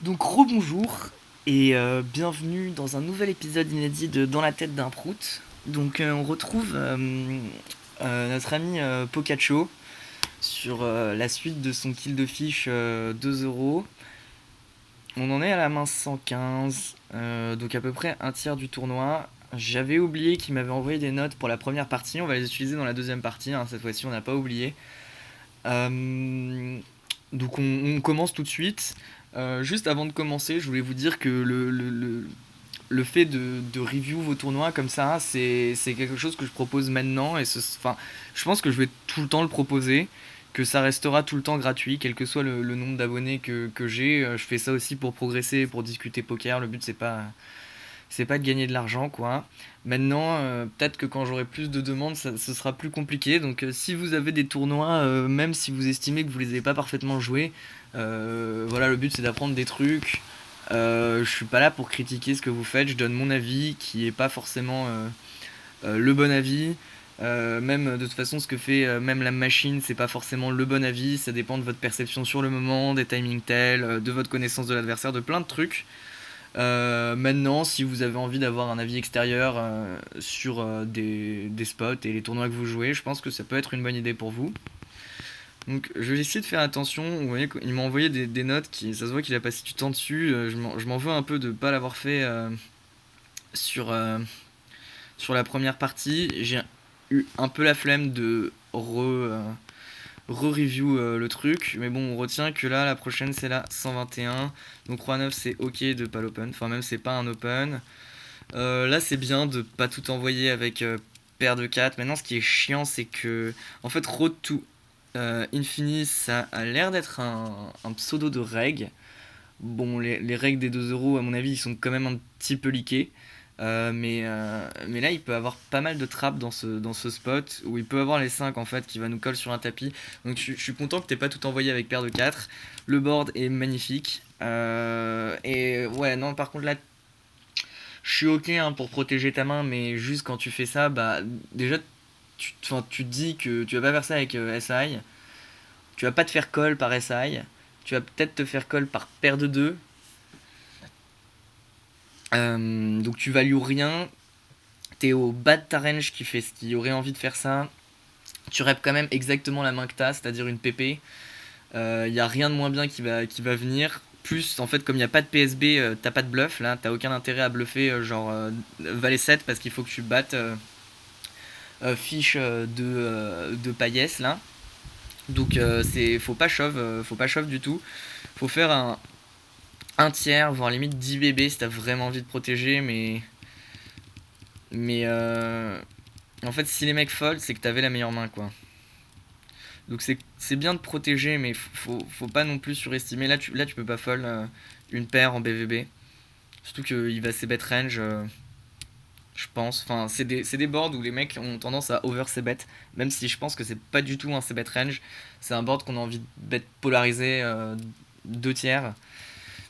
Donc rebonjour et bienvenue dans un nouvel épisode inédit de Dans la tête d'un prout. Donc on retrouve notre ami Pocaccio sur la suite de son kill de fiche 2 euros. On en est à la main 115, donc à peu près un tiers du tournoi. J'avais oublié qu'il m'avait envoyé des notes pour la première partie, on va les utiliser dans la deuxième partie, hein. Cette fois-ci on n'a pas oublié. Euh, donc on commence tout de suite. Juste avant de commencer, je voulais vous dire que le fait de review vos tournois comme ça, c'est quelque chose que je propose maintenant. Enfin, je pense que je vais tout le temps le proposer, que ça restera tout le temps gratuit, quel que soit le nombre d'abonnés que j'ai. Je fais ça aussi pour progresser, pour discuter poker. Le but, c'est pas de gagner de l'argent, quoi. Maintenant, peut-être que quand j'aurai plus de demandes, ce sera plus compliqué. Donc, si vous avez des tournois, même si vous estimez que vous les avez pas parfaitement joués, voilà, le but c'est d'apprendre des trucs. Je suis pas là pour critiquer ce que vous faites. Je donne mon avis, qui est pas forcément le bon avis. Même de toute façon, ce que fait même la machine, c'est pas forcément le bon avis. Ça dépend de votre perception sur le moment, des timing tels, de votre connaissance de l'adversaire, de plein de trucs. Maintenant, si vous avez envie d'avoir un avis extérieur sur des spots et les tournois que vous jouez, je pense que ça peut être une bonne idée pour vous. Donc, je vais essayer de faire attention. Vous voyez, il m'a envoyé des notes qui, ça se voit qu'il a passé du temps dessus. Je m'en veux un peu de ne pas l'avoir fait sur, sur la première partie. J'ai eu un peu la flemme de re-review le truc. Mais bon, on retient que là, la prochaine, c'est la 121. Donc, Roi 9, c'est ok de pas l'open. Enfin, même, c'est pas un open. Là, c'est bien de pas tout envoyer avec paire de 4. Maintenant, ce qui est chiant, c'est que, en fait, Road to Infini, ça a l'air d'être un pseudo de reg. Bon, les règles des 2 euros, à mon avis, ils sont quand même un petit peu leakés. Mais là, il peut avoir pas mal de trappes dans ce spot où il peut avoir les 5 en fait qui va nous coller sur un tapis. Donc je suis content que t'aies pas tout envoyé avec paire de 4. Le board est magnifique. Et ouais, non, par contre là, je suis ok hein, pour protéger ta main, mais juste quand tu fais ça, bah déjà, tu te dis que tu vas pas faire ça avec SI. Tu vas pas te faire call par SI. Tu vas peut-être te faire call par paire de 2. Donc tu values rien. T'es au bas de ta range qui aurait envie de faire ça. Tu rep quand même exactement la main que t'as, c'est-à-dire une PP. Il y a rien de moins bien qui va venir. Plus, en fait, comme il n'y a pas de PSB, t'as pas de bluff là, t'as aucun intérêt à bluffer genre Valet 7 parce qu'il faut que tu battes fiche de paillesse là. Donc faut pas shove du tout. Faut faire un tiers, voire limite 10 bébés si t'as vraiment envie de protéger, mais en fait si les mecs fold, c'est que t'avais la meilleure main quoi. Donc c'est bien de protéger, mais faut pas non plus surestimer. Là tu peux pas fold une paire en BVB. Surtout qu'il va ses bet range, je pense. Enfin, c'est des boards où les mecs ont tendance à over ses bets, même si je pense que c'est pas du tout un c bet range. C'est un board qu'on a envie de bet polarisé 2 tiers.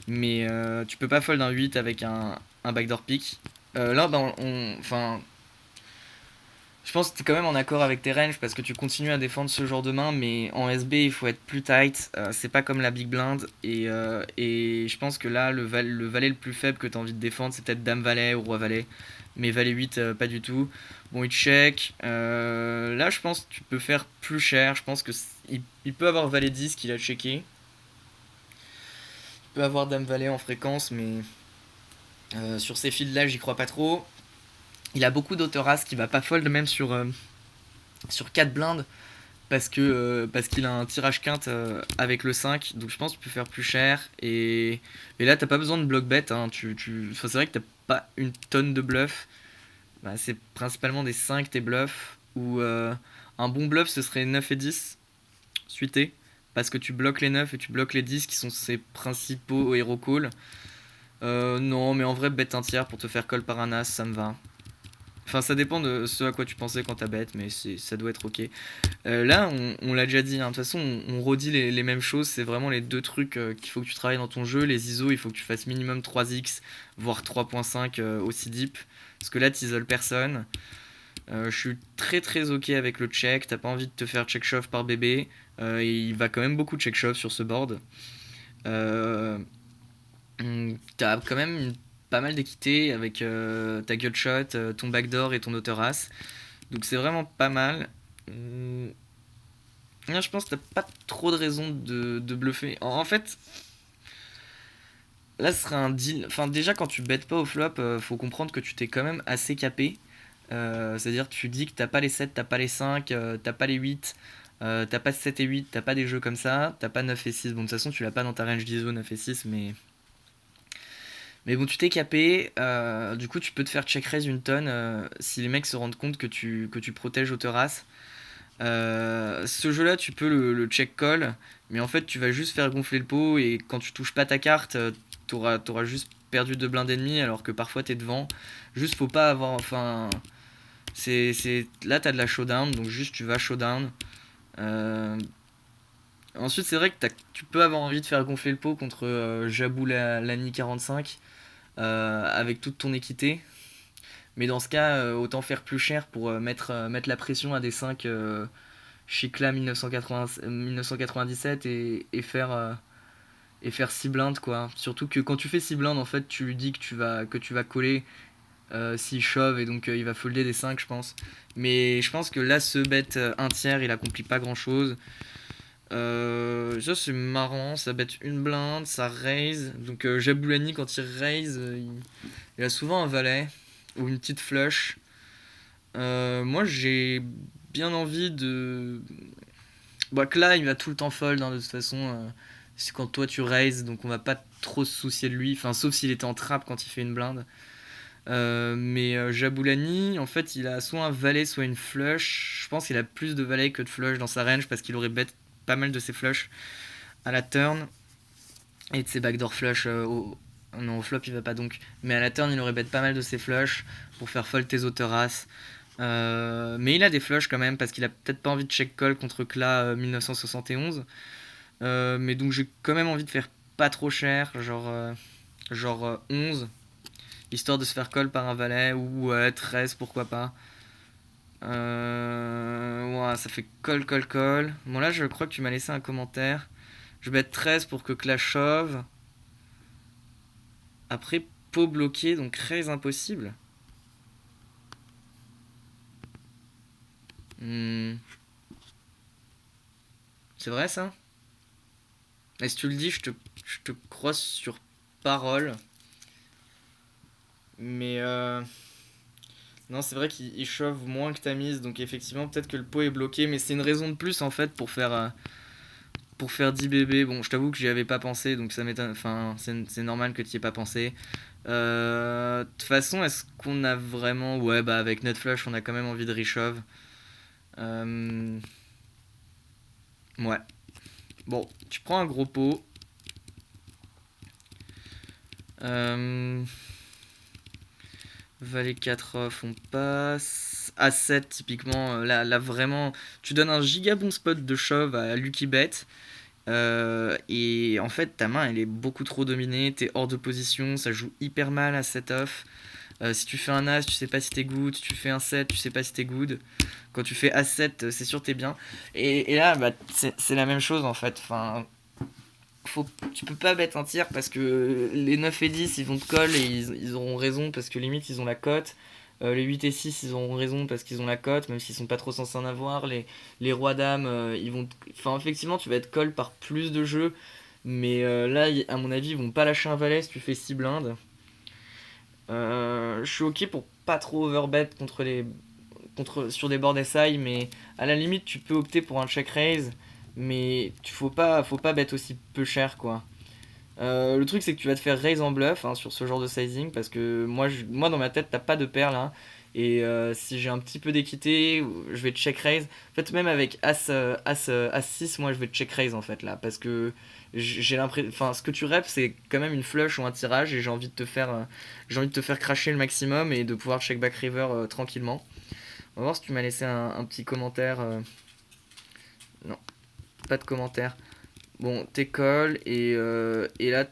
Mais tu peux pas fold un 8 avec un backdoor pick. Là, bah, enfin, je pense que tu es quand même en accord avec tes ranges parce que tu continues à défendre ce genre de main, mais en SB il faut être plus tight. C'est pas comme la big blind. Et je pense que là, le valet le plus faible que tu as envie de défendre, c'est peut-être Dame Valet ou Roi Valet. Mais Valet 8, pas du tout. Bon, il check. Là, je pense que tu peux faire plus cher. Je pense que il peut avoir Valet 10 qu'il a checké. Il peut avoir Dame Valet en fréquence, mais sur ces fils là, j'y crois pas trop. Il a beaucoup d'autoras qui va pas fold même sur 4 blindes parce qu'il a un tirage quinte avec le 5, donc je pense que tu peux faire plus cher. Et là, t'as pas besoin de block bet. Hein, enfin, c'est vrai que t'as pas une tonne de bluff. Bah, c'est principalement des 5 tes bluffs. Ou un bon bluff, ce serait 9 et 10 suité. Parce que tu bloques les 9 et tu bloques les 10 qui sont ses principaux hero call. Non, mais en vrai, bet un tiers pour te faire call par un as, ça me va. Enfin, ça dépend de ce à quoi tu pensais quand t'as bet, mais ça doit être ok. Là, on l'a déjà dit, hein. De toute façon, on redit les mêmes choses. C'est vraiment les deux trucs qu'il faut que tu travailles dans ton jeu. Les ISO, il faut que tu fasses minimum 3x, voire 3.5 aussi deep. Parce que là, t'isoles personne. Je suis très très ok avec le check. T'as pas envie de te faire check shove par bébé. Et il va quand même beaucoup check shove sur ce board. Euh, T'as quand même pas mal d'équité avec ta gutshot, ton backdoor et ton auto-race. Donc c'est vraiment pas mal. Là, je pense que t'as pas trop de raison de bluffer. En fait, là, ce serait un deal. Enfin, déjà, quand tu bêtes pas au flop, faut comprendre que tu t'es quand même assez capé. C'est-à-dire, tu dis que t'as pas les 7, t'as pas les 5, t'as pas les 8, t'as pas 7 et 8, t'as pas des jeux comme ça, t'as pas 9 et 6. Bon, de toute façon, tu l'as pas dans ta range d'ISO 9 et 6, mais bon, tu t'es capé. Du coup, tu peux te faire check raise une tonne si les mecs se rendent compte que tu protèges Autoras. Ce jeu-là, tu peux le check call, mais en fait, tu vas juste faire gonfler le pot et quand tu touches pas ta carte, t'auras juste perdu 2 blindes ennemies alors que parfois t'es devant. Juste, faut pas avoir. Enfin, là, t'as de la showdown, donc juste tu vas showdown. Euh, Ensuite, c'est vrai que tu peux avoir envie de faire gonfler le pot contre Jabou Lani 45 avec toute ton équité. Mais dans ce cas, autant faire plus cher pour mettre la pression à des 5 Chicla 1997 et faire 6 blindes quoi. Surtout que quand tu fais 6 blindes, en fait, tu lui dis que tu vas coller s'il shove et donc il va folder des 5 je pense. Mais je pense que là, ce bet un tiers, il accomplit pas grand chose. Ça c'est marrant, ça bet une blinde, ça raise. Donc Jaboulani quand il raise, il a souvent un valet ou une petite flush. Moi j'ai bien envie de. Bah que là il va tout le temps fold hein, de toute façon. C'est quand toi tu raises, donc on va pas trop se soucier de lui. Enfin sauf s'il était en trap quand il fait une blinde. Mais Jaboulani, en fait, il a soit un valet, soit une flush. Je pense qu'il a plus de valets que de flush dans sa range parce qu'il aurait bet pas mal de ses flushs à la turn et de ses backdoor flush non, au flop il va pas donc. Mais à la turn, il aurait bet pas mal de ses flushs pour faire fold tes autoras. Mais il a des flushs quand même parce qu'il a peut-être pas envie de check call contre Kla 1971. Mais donc j'ai quand même envie de faire pas trop cher, genre 11 histoire de se faire call par un valet, ou 13 pourquoi pas. Ouais, ça fait call, call, call. Bon là je crois que tu m'as laissé un commentaire. Je vais être 13 pour que Clash shove. Après pot bloqué, donc raise impossible. Hmm, c'est vrai ça? Et si tu le dis, je te crois sur parole. Mais non, c'est vrai qu'il shove moins que ta mise, donc effectivement peut-être que le pot est bloqué, mais c'est une raison de plus en fait pour faire 10 bébés. Bon, je t'avoue que j'y avais pas pensé, donc ça m'étonne. Enfin, c'est normal que tu y aies pas pensé. De toute façon, est-ce qu'on a vraiment. Ouais, bah avec Netflush, on a quand même envie de reshove. Euh... Ouais. Bon, tu prends un gros pot. Euh... Valet 4 off, on passe. A7, typiquement, là vraiment. Tu donnes un giga bon spot de shove à Lucky Bet. Et en fait, ta main elle est beaucoup trop dominée, t'es hors de position, ça joue hyper mal à 7 off. Si tu fais un As, tu sais pas si t'es good. Si tu fais un 7, tu sais pas si t'es good. Quand tu fais As7, c'est sûr t'es bien. Et là, bah, c'est la même chose en fait. Enfin, tu peux pas mettre un tir parce que les 9 et 10 ils vont te call et ils auront raison parce que limite ils ont la cote. Les 8 et 6 ils auront raison parce qu'ils ont la cote, même s'ils sont pas trop censés en avoir. Les rois dames, ils vont. Enfin, effectivement, tu vas être call par plus de jeux. Mais là, à mon avis, ils vont pas lâcher un valet si tu fais 6 blindes. Je suis ok pour pas trop overbet sur des boards SI, mais à la limite, tu peux opter pour un check raise, mais faut pas bet aussi peu cher quoi. Le truc c'est que tu vas te faire raise en bluff hein, sur ce genre de sizing parce que moi dans ma tête t'as pas de perles hein, et si j'ai un petit peu d'équité je vais check raise. En fait même avec As 6 moi je vais check raise en fait là parce que j'ai l'impression, enfin ce que tu rêves c'est quand même une flush ou un tirage et j'ai envie de te faire cracher le maximum et de pouvoir check back river tranquillement. On va voir si tu m'as laissé un petit commentaire. Non, pas de commentaire. Bon, t'écolles et là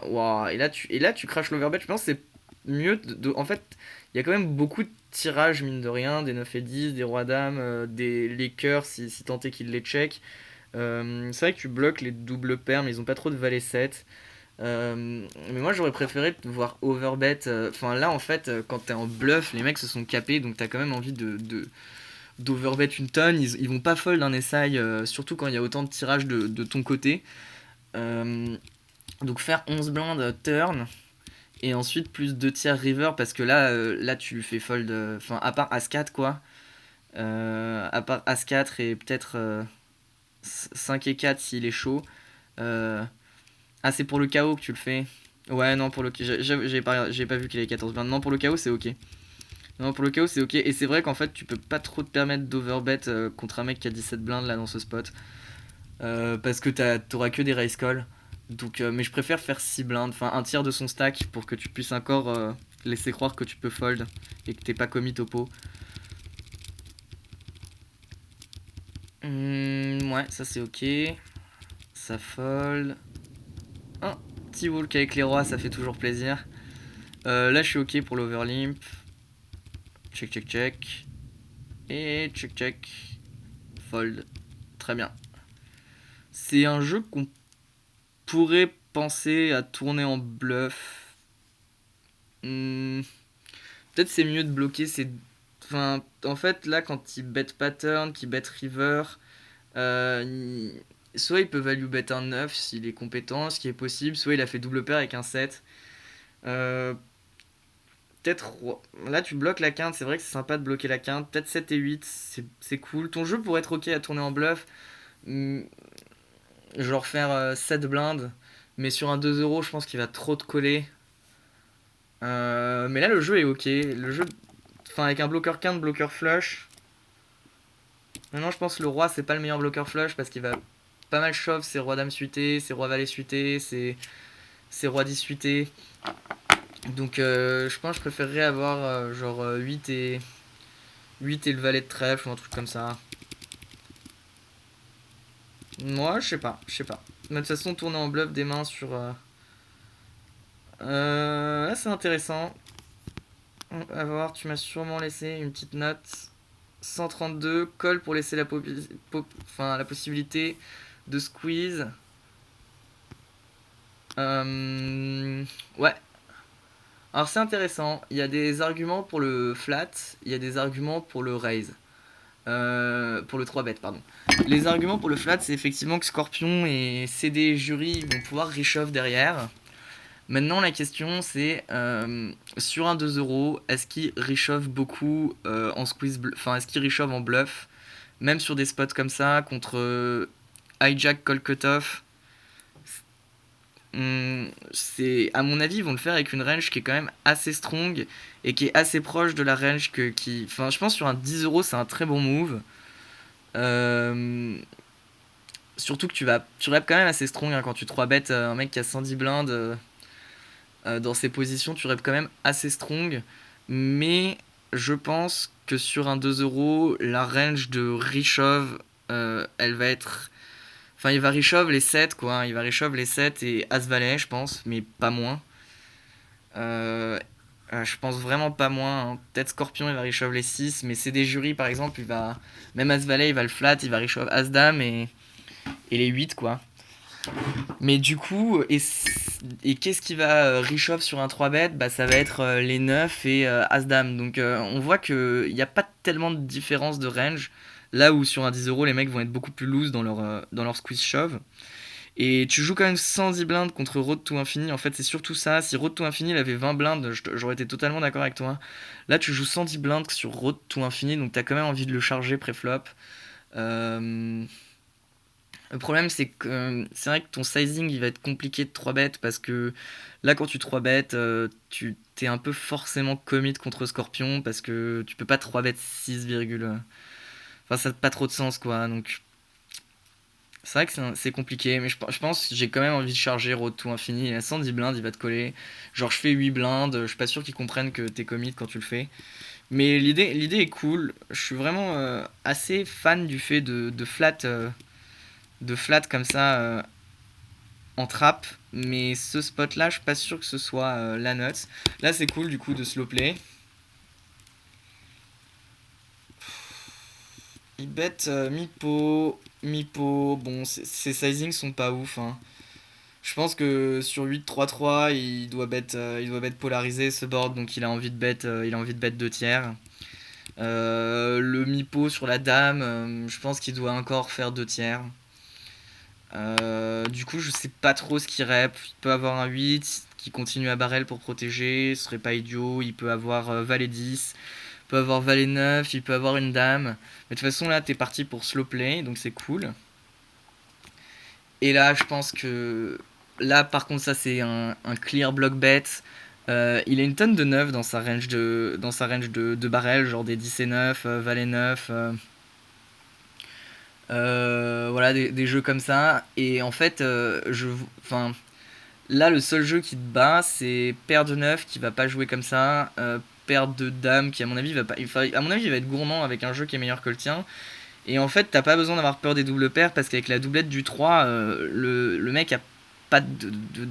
Ouah, et là tu craches l'overbet. Je pense que c'est mieux en fait, il y a quand même beaucoup de tirages mine de rien, des 9 et 10, des rois dames, les cœurs si tant est qu'ils les check. C'est vrai que tu bloques les doubles paires, mais ils ont pas trop de valet 7. Mais moi j'aurais préféré te voir overbet. Enfin là en fait, quand t'es en bluff, les mecs se sont capés, donc t'as quand même envie d'overbet une tonne. Ils vont pas fold un essai, surtout quand il y a autant de tirages de ton côté. Euh, donc faire 11 blindes turn, et ensuite plus 2 tiers river, parce que là tu fais fold, enfin à part As-4 quoi. À part As-4 et peut-être 5 et 4 s'il est chaud. Euh, ah, c'est pour le KO que tu le fais. Ouais, non, pour le j'ai pas vu qu'il avait 14 blindes. Non, pour le KO, c'est ok. Non, pour le KO, c'est ok. Et c'est vrai qu'en fait, tu peux pas trop te permettre d'overbet contre un mec qui a 17 blindes là dans ce spot. Parce que t'auras que des raise call. Donc, mais je préfère faire 6 blindes, enfin un tiers de son stack pour que tu puisses encore laisser croire que tu peux fold et que t'es pas commis topo. Ouais, ça c'est ok. Ça fold. Un petit walk avec les rois, ça fait toujours plaisir. Là, je suis ok pour l'overlimp. Check, check, check. Et check, check. Fold. Très bien. C'est un jeu qu'on pourrait penser à tourner en bluff. Hmm, Peut-être c'est mieux de bloquer ces. Enfin, en fait, là, quand il bet pattern, qu'il bet river, soit il peut value bet un 9 s'il est compétent, ce qui est possible, soit il a fait double paire avec un 7. Euh, Peut-être. Là, tu bloques la quinte, c'est vrai que c'est sympa de bloquer la quinte. Peut-être 7 et 8, c'est cool. Ton jeu pourrait être ok à tourner en bluff. Hmm, Genre faire 7 blindes. Mais sur un 2 euros, je pense qu'il va trop te coller. Mais là, le jeu est ok. Le jeu. Enfin, avec un bloqueur quinte, bloqueur flush. Maintenant, je pense que le roi, c'est pas le meilleur bloqueur flush parce qu'il va pas mal shove ses rois dames suités, ses rois valets suités, ses rois 10 suités. Donc, je pense que je préférerais avoir genre 8 et le valet de trèfle ou un truc comme ça. Moi, je sais pas, je sais pas. Mais de toute façon, tourner en bluff des mains sur. Là, c'est intéressant. À voir, tu m'as sûrement laissé une petite note. 132, call pour laisser la possibilité de squeeze. Ouais. Alors, c'est intéressant. Il y a des arguments pour le flat, il y a des arguments pour le raise. Pour le 3 bet, pardon. Les arguments pour le flat, c'est effectivement que Scorpion et CD Jury vont pouvoir reshuff derrière. Maintenant, la question c'est sur un 2 euros, est-ce qu'il reshuff beaucoup en squeeze, enfin, est-ce qu'il reshuff en bluff, même sur des spots comme ça, contre hijack call cutoff. C'est, à mon avis, ils vont le faire avec une range qui est quand même assez strong et qui est assez proche de la range enfin, je pense sur un 10 euros, c'est un très bon move. Euh, Surtout que tu rep quand même assez strong hein, quand tu 3 bet un mec qui a 110 blindes dans ses positions, tu rep quand même assez strong. Mais je pense que sur un 2 euros, la range de Rishov, elle va être. Enfin, il va Rishov les 7 quoi. Il va Rishov les 7 et As-Valet, je pense, mais pas moins. Euh, je pense vraiment pas moins. Hein. Peut-être Scorpion, il va Rishov les 6, mais c'est des jurys par exemple, il va. Même As-Valet, il va le flat, il va Rishov As-Dame et les 8 quoi. Mais du coup, et qu'est-ce qui va reshove sur un 3 bet? Bah, ça va être les 9 et As-Dame. Donc on voit qu'il n'y a pas tellement de différence de range. Là où sur un 10 euros, les mecs vont être beaucoup plus loose dans leur squeeze shove. Et tu joues quand même 110 blindes contre Road to Infini. En fait, c'est surtout ça. Si Road to Infini il avait 20 blindes, j'aurais été totalement d'accord avec toi. Là, tu joues 110 blindes sur Road to Infini, donc t'as quand même envie de le charger pré-flop. Euh, le problème, c'est que c'est vrai que ton sizing il va être compliqué de 3 bêtes parce que là, quand tu 3 bêtes, tu t'es un peu forcément commit contre Scorpion parce que tu peux pas 3 bêtes 6, enfin, ça n'a pas trop de sens quoi. Donc, c'est vrai que c'est compliqué, mais je pense que j'ai quand même envie de charger Road to Infini. Il a 110 blindes, il va te coller. Genre, je fais 8 blindes, je suis pas sûr qu'ils comprennent que t'es commit quand tu le fais. Mais l'idée est cool. Je suis vraiment assez fan du fait de flat comme ça en trap, mais ce spot là, je suis pas sûr que ce soit la note. Là, c'est cool du coup de slow play. Il bet mi-pot, mi-pot. Bon, ses sizings sont pas ouf. Hein. Je pense que sur 8-3-3, il doit bet polarisé ce board, donc il a envie de bet 2 tiers. Le mi-pot sur la dame, je pense qu'il doit encore faire 2 tiers. Du coup, je sais pas trop ce qu'il rep. Il peut avoir un 8 qui continue à barrel pour protéger, ce serait pas idiot. Il peut avoir valet 10, il peut avoir valet 9, il peut avoir une dame. Mais de toute façon, là, t'es parti pour slow play, donc c'est cool. Et là, je pense que. Là, par contre, ça, c'est un clear block bet. Il a une tonne de 9 dans sa range de barrel, genre des 10 et 9, valet 9. Voilà, des jeux comme ça. Et en fait, enfin, là, le seul jeu qui te bat, c'est paire de 9 qui va pas jouer comme ça. Paire de dame qui, à mon avis, va pas. À mon avis, il va être gourmand avec un jeu qui est meilleur que le tien. Et en fait, t'as pas besoin d'avoir peur des doubles paires parce qu'avec la doublette du 3, le mec a pas de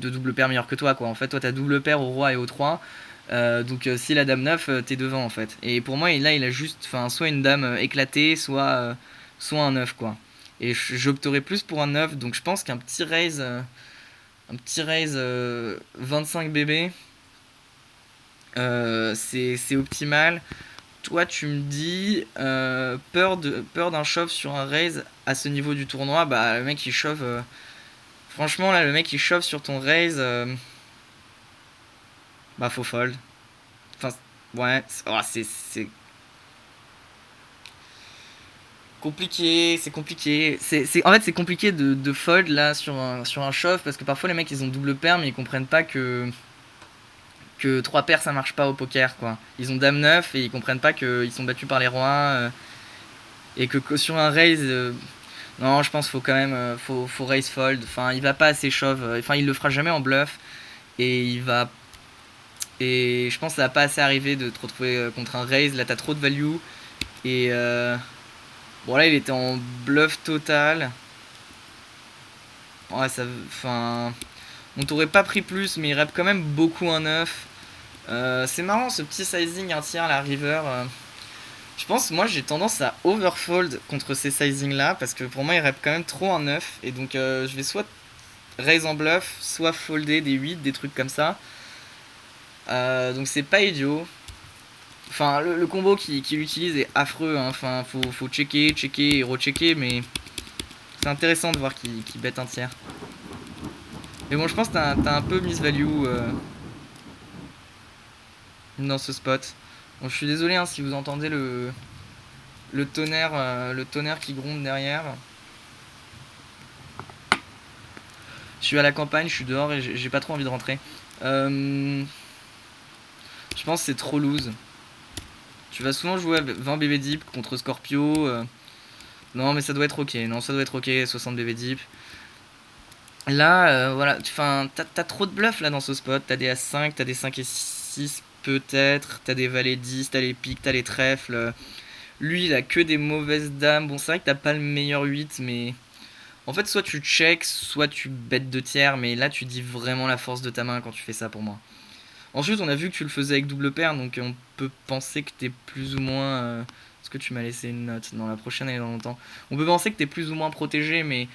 double paire meilleur que toi, quoi. En fait, toi, t'as double paire au roi et au 3. Donc, si la dame 9, t'es devant, en fait. Et pour moi, là, il a juste soit une dame éclatée, soit un 9, quoi. Et j'opterais plus pour un 9, donc je pense qu'un petit raise 25 bb, c'est optimal. Toi, tu me dis peur d'un shove sur un raise à ce niveau du tournoi. Bah, le mec il shove. Franchement, là, le mec il shove sur ton raise. Bah, faut fold. Enfin, ouais, c'est compliqué. C'est compliqué. En fait, c'est compliqué de fold là sur un shove parce que parfois les mecs ils ont double paire mais ils comprennent pas que 3 paires ça marche pas au poker, quoi. Ils ont dame 9 et ils comprennent pas qu'ils sont battus par les rois. Et que sur un raise. Non, je pense qu'il faut quand même faut raise fold. Enfin, il va pas assez shove. Enfin, il le fera jamais en bluff. Et il va. Et je pense que ça va pas assez arriver de te retrouver contre un raise. Là, t'as trop de value. Et bon, là, il était en bluff total. Ouais, ça. Enfin. On t'aurait pas pris plus, mais il rep quand même beaucoup un 9. C'est marrant ce petit sizing un tiers, la river. Je pense, moi j'ai tendance à overfold contre ces sizing là parce que pour moi il rep quand même trop un 9 et donc je vais soit raise en bluff, soit folder des 8, des trucs comme ça. Donc c'est pas idiot. Enfin, le combo qu'il utilise est affreux, hein. Enfin, faut checker, checker et rechecker, mais c'est intéressant de voir qu'il bet un tiers. Mais bon, je pense que t'as un peu misvalue dans ce spot. Bon, je suis désolé hein, si vous entendez le tonnerre qui gronde derrière. Je suis à la campagne, je suis dehors et j'ai pas trop envie de rentrer. Je pense que c'est trop loose. Tu vas souvent jouer à 20 BB deep contre Scorpio. Non, mais ça doit être ok. Non, ça doit être ok, 60 BB deep. Là, voilà, t'as trop de bluff là dans ce spot. T'as des As5, t'as des 5 et 6 peut-être. T'as des valets 10, t'as les piques, t'as les trèfles. Lui, il a que des mauvaises dames. Bon, c'est vrai que t'as pas le meilleur 8, mais. En fait, soit tu check, soit tu bêtes 2 tiers, mais là, tu dis vraiment la force de ta main quand tu fais ça pour moi. Ensuite, on a vu que tu le faisais avec double paire, donc on peut penser que t'es plus ou moins. Est-ce que tu m'as laissé une note? Non, la prochaine elle est dans longtemps. On peut penser que t'es plus ou moins protégé, mais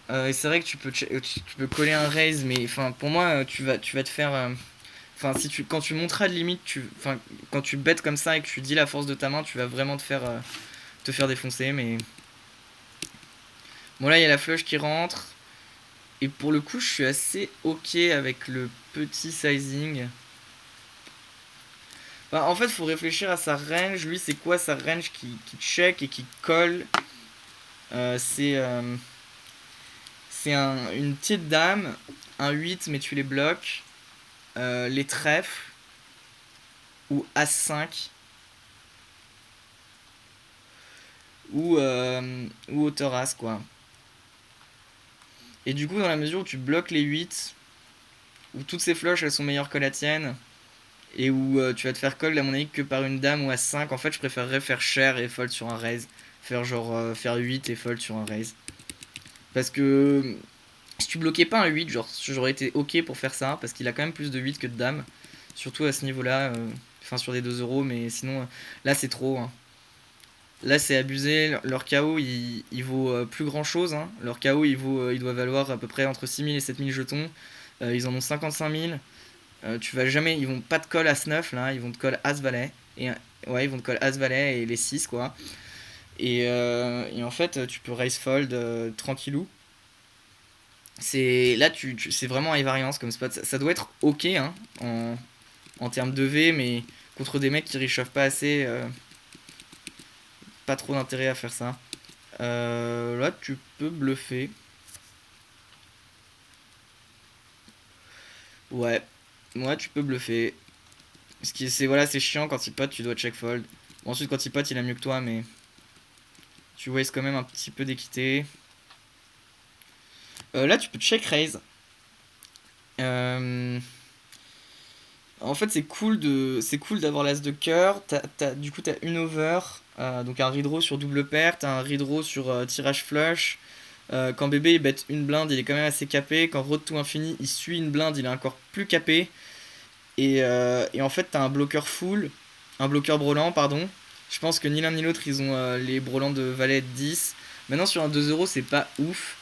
c'est vrai que tu peux coller un raise, mais enfin pour moi tu vas te faire. Enfin quand tu monteras de limite, quand tu bêtes comme ça et que tu dis la force de ta main, tu vas vraiment te faire défoncer. Mais bon là il y a la flush qui rentre. Et pour le coup, je suis assez ok avec le petit sizing. Bah, en fait, il faut réfléchir à sa range. Lui, c'est quoi sa range qui check et qui colle? Euh, c'est euh, c'est une petite dame, un 8, mais tu les bloques. Les trèfles, ou As5, ou hauteur As, quoi. Et du coup, dans la mesure où tu bloques les 8, où toutes ces flushs elles sont meilleures que la tienne, et où tu vas te faire call à mon avis que par une dame ou à 5, en fait je préférerais faire cher et fold sur un raise. Faire genre faire 8 et fold sur un raise. Parce que si tu bloquais pas un 8, genre j'aurais été ok pour faire ça, parce qu'il a quand même plus de 8 que de dame. Surtout à ce niveau là, enfin sur des 2 euros, mais sinon là c'est trop, hein. Là, c'est abusé. Leur KO, il vaut plus grand chose, hein. Leur KO, il doit valoir à peu près entre 6 000 et 7 000 jetons. Ils en ont 55 000. Tu vas jamais. Ils vont pas te call As-9 là, ils vont te call As-Valet. Ouais, ils vont te call As-Valet et les 6 quoi. Et en fait, tu peux raise fold tranquillou. C'est vraiment high variance comme spot. Ça doit être ok hein, en termes de V, mais contre des mecs qui réchauffent pas assez, pas trop d'intérêt à faire ça. Là, tu peux bluffer. Ouais, ouais, tu peux bluffer. C'est chiant quand il pote, tu dois check fold. Bon, ensuite, quand il pote, il a mieux que toi, mais tu wastes quand même un petit peu d'équité. Là, tu peux check raise. Euh, En fait, c'est cool d'avoir l'as de cœur. Du coup, t'as une over, donc un redraw sur double paire, t'as un redraw sur tirage flush. Quand bébé il bet une blinde, il est quand même assez capé. Quand road to infini, il suit une blinde, il est encore plus capé. Et en fait, t'as un bloqueur full, un bloqueur brelan, pardon. Je pense que ni l'un ni l'autre, ils ont les brelans de valet 10. Maintenant, sur un 2 euros, c'est pas ouf.